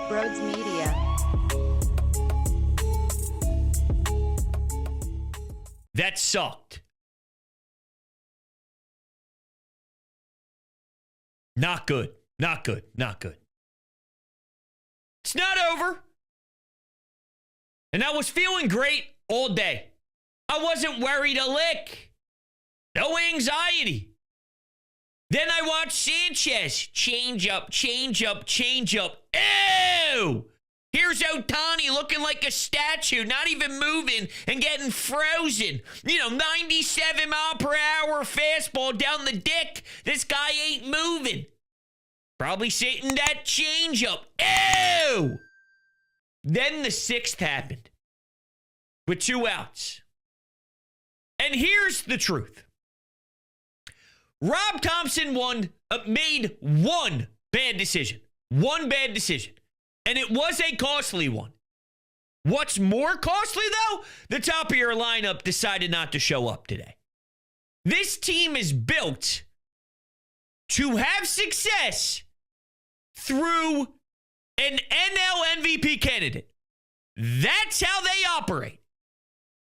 Brodes Media. That sucked. Not good. Not good. Not good. It's not over. And I was feeling great all day. I wasn't worried a lick. No anxiety. Then I watched Sanchez. Change up, change up, change up. Ew! Here's Ohtani looking like a statue, not even moving and getting frozen. 97 mile per hour fastball down the dick. This guy ain't moving. Probably sitting that changeup. Ew! Then the sixth happened with 2 outs. And here's the truth. Rob Thompson made one bad decision. One bad decision. And it was a costly one. What's more costly, though? The top of your lineup decided not to show up today. This team is built to have success through an NL MVP candidate. That's how they operate.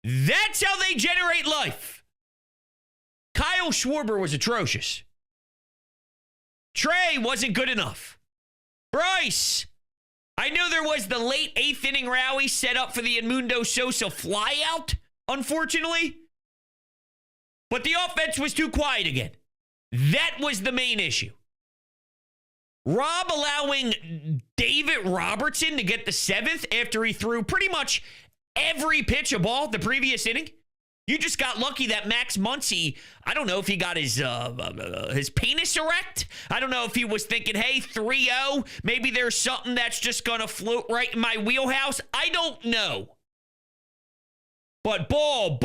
That's how they generate life. Kyle Schwarber was atrocious. Trey wasn't good enough. Bryce, I know there was the late 8th inning rally set up for the Edmundo Sosa flyout, unfortunately. But the offense was too quiet again. That was the main issue. Rob allowing David Robertson to get the 7th after he threw pretty much every pitch of ball the previous inning. You just got lucky that Max Muncy, I don't know if he got his penis erect. I don't know if he was thinking, hey, 3-0, maybe there's something that's just going to float right in my wheelhouse. I don't know. But ball.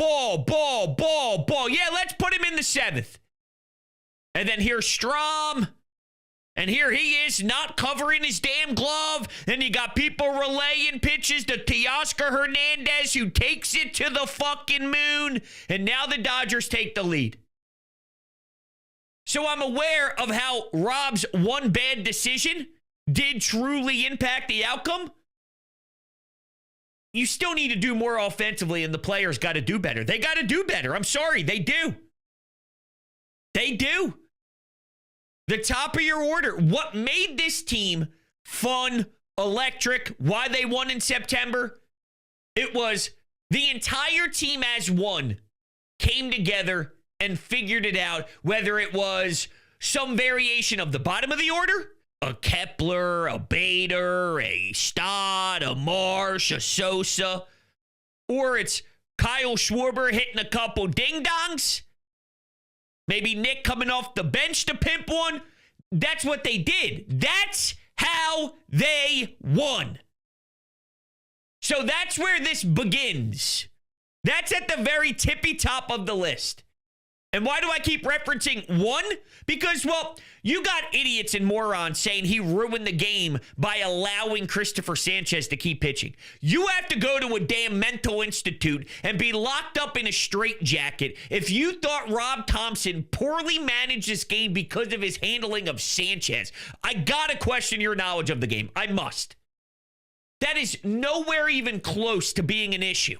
Yeah, let's put him in the 7th. And then here's Strom. And here he is not covering his damn glove. Then you got people relaying pitches to Teoscar Hernandez, who takes it to the fucking moon. And now the Dodgers take the lead. So I'm aware of how Rob's one bad decision did truly impact the outcome. You still need to do more offensively, and the players got to do better. They got to do better. I'm sorry, they do. They do. The top of your order. What made this team fun, electric, why they won in September? It was the entire team as one came together and figured it out, whether it was some variation of the bottom of the order, a Kepler, a Bader, a Stott, a Marsh, a Sosa, or it's Kyle Schwarber hitting a couple ding-dongs. Maybe Nick coming off the bench to pimp one. That's what they did. That's how they won. So that's where this begins. That's at the very tippy top of the list. And why do I keep referencing one? Because, well, you got idiots and morons saying he ruined the game by allowing Christopher Sanchez to keep pitching. You have to go to a damn mental institute and be locked up in a straitjacket if you thought Rob Thompson poorly managed this game because of his handling of Sanchez. I gotta question your knowledge of the game. I must. That is nowhere even close to being an issue.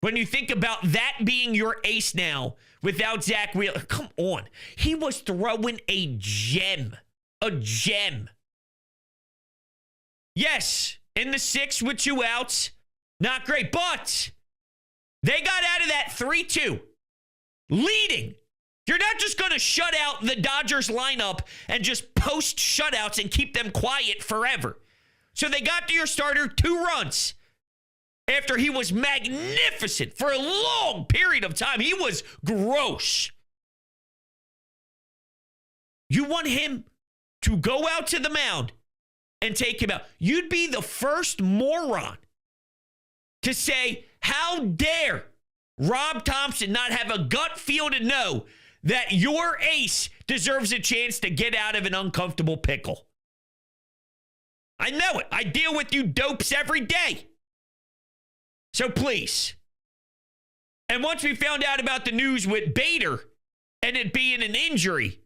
When you think about that being your ace now without Zach Wheeler, come on. He was throwing a gem. A gem. Yes, in the 6th with 2 outs, not great, but they got out of that 3-2, leading. You're not just going to shut out the Dodgers lineup and just post shutouts and keep them quiet forever. So they got to your starter 2 runs. After he was magnificent for a long period of time. He was gross. You want him to go out to the mound and take him out. You'd be the first moron to say, how dare Rob Thompson not have a gut feel to know that your ace deserves a chance to get out of an uncomfortable pickle. I know it. I deal with you dopes every day. So please. And once we found out about the news with Bader and it being an injury,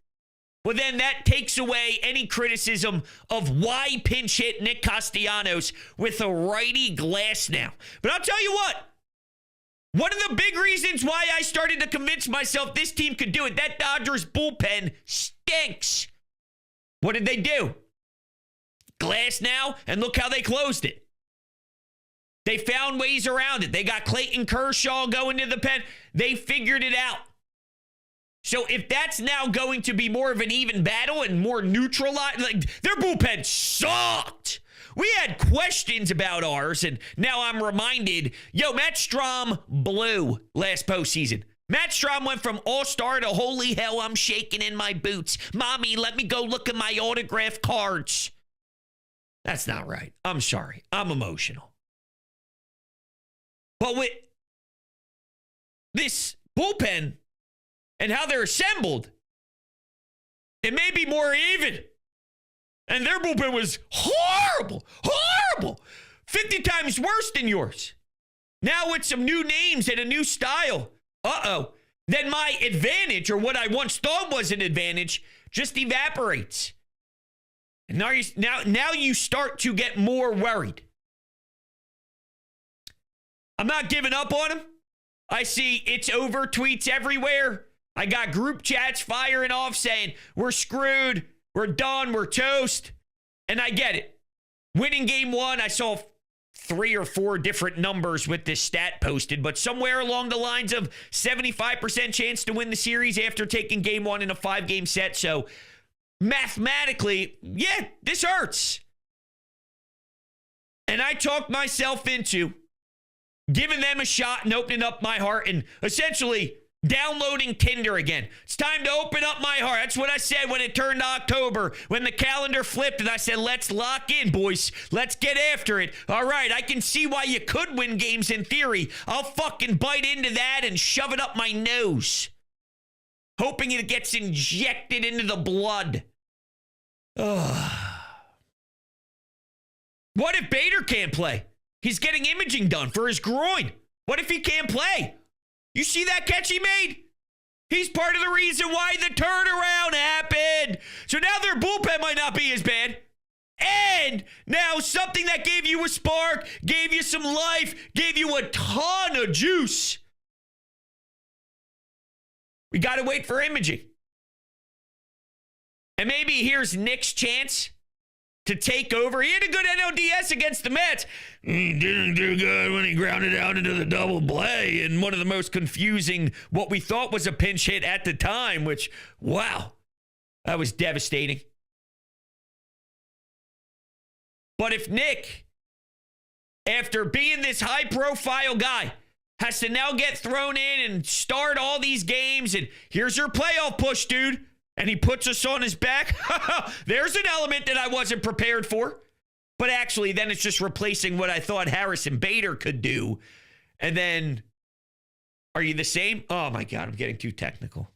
well, then that takes away any criticism of why pinch hit Nick Castellanos with a righty glass now. But I'll tell you what. One of the big reasons why I started to convince myself this team could do it, that Dodgers bullpen stinks. What did they do? Glass now, and look how they closed it. They found ways around it. They got Clayton Kershaw going to the pen. They figured it out. So if that's now going to be more of an even battle and more neutralized, like their bullpen sucked. We had questions about ours, and now I'm reminded, Matt Strahm blew last postseason. Matt Strahm went from all-star to holy hell, I'm shaking in my boots. Mommy, let me go look at my autograph cards. That's not right. I'm sorry. I'm emotional. But with this bullpen and how they're assembled, it may be more even. And their bullpen was horrible, 50 times worse than yours. Now with some new names and a new style, then my advantage, or what I once thought was an advantage, just evaporates. And now you start to get more worried. I'm not giving up on him. I see it's over tweets everywhere. I got group chats firing off saying, we're screwed, we're done, we're toast. And I get it. Winning game one, I saw 3 or 4 different numbers with this stat posted, but somewhere along the lines of 75% chance to win the series after taking game one in a 5-game set. So mathematically, yeah, this hurts. And I talked myself into giving them a shot and opening up my heart and essentially downloading Tinder again. It's time to open up my heart. That's what I said when it turned October, when the calendar flipped, and I said, let's lock in, boys. Let's get after it. All right, I can see why you could win games in theory. I'll fucking bite into that and shove it up my nose, hoping it gets injected into the blood. Ugh. What if Bader can't play? He's getting imaging done for his groin. What if he can't play? You see that catch he made? He's part of the reason why the turnaround happened. So now their bullpen might not be as bad. And now something that gave you a spark, gave you some life, gave you a ton of juice. We got to wait for imaging. And maybe here's Nick's chance to take over. He had a good NLDS against the Mets. He didn't do good when he grounded out into the double play in one of the most confusing, what we thought was a pinch hit at the time, which, wow, that was devastating. But if Nick, after being this high-profile guy, has to now get thrown in and start all these games, and here's your playoff push, dude, and he puts us on his back, there's an element that I wasn't prepared for. But actually, then it's just replacing what I thought Harrison Bader could do. And then, are you the same? Oh, my God, I'm getting too technical.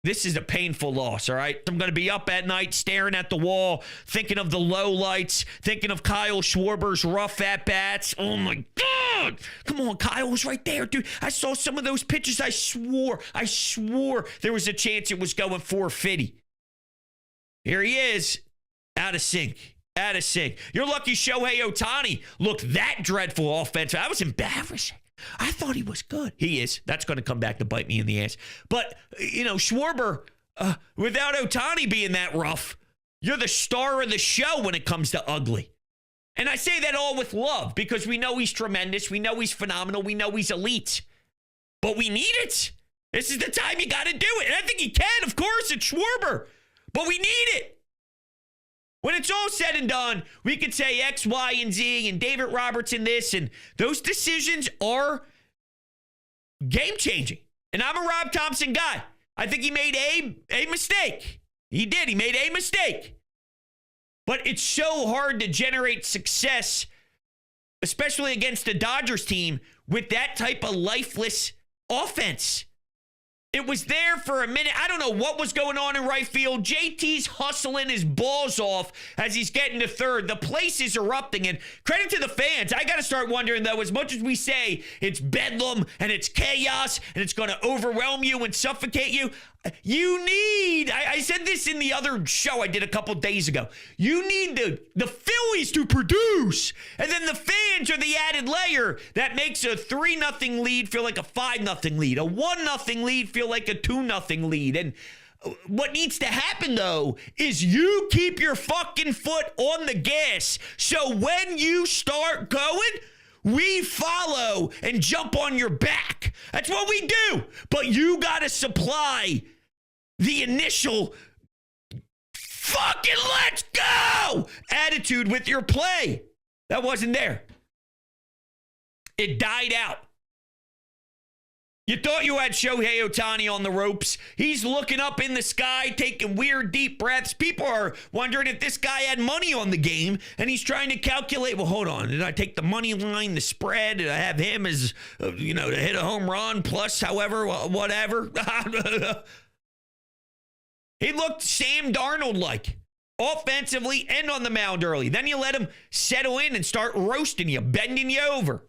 This is a painful loss, all right? I'm going to be up at night staring at the wall, thinking of the low lights, thinking of Kyle Schwarber's rough at-bats. Oh, my God. Come on, Kyle was right there, dude. I saw some of those pitches. I swore there was a chance it was going 450. Here he is, out of sync. You're lucky Shohei Ohtani looked that dreadful offensive. That was embarrassing. I thought he was good. He is. That's going to come back to bite me in the ass. But, Schwarber, without Ohtani being that rough, you're the star of the show when it comes to ugly. And I say that all with love because we know he's tremendous. We know he's phenomenal. We know he's elite. But we need it. This is the time you got to do it. And I think he can, of course. It's Schwarber. But we need it. When it's all said and done, we could say X, Y, and Z, and David Robertson this, and those decisions are game-changing. And I'm a Rob Thompson guy. I think he made a mistake. He did. He made a mistake. But it's so hard to generate success, especially against the Dodgers team, with that type of lifeless offense. It was there for a minute. I don't know what was going on in right field. JT's hustling his balls off as he's getting to third. The place is erupting. And credit to the fans. I got to start wondering, though, as much as we say it's bedlam and it's chaos and it's going to overwhelm you and suffocate you, You need, I said this in the other show I did a couple days ago. You need the Phillies to produce. And then the fans are the added layer that makes a 3-0 lead feel like a 5-0 lead. A 1-0 lead feel like a 2-0 lead. And what needs to happen, though, is you keep your fucking foot on the gas. So when you start going, we follow and jump on your back. That's what we do. But you got to supply the initial fucking let's go attitude with your play. That wasn't there. It died out. You thought you had Shohei Ohtani on the ropes. He's looking up in the sky, taking weird deep breaths. People are wondering if this guy had money on the game, and he's trying to calculate, well, hold on. Did I take the money line, the spread? Did I have him as, to hit a home run plus however, whatever? He looked Sam Darnold-like, offensively and on the mound early. Then you let him settle in and start roasting you, bending you over.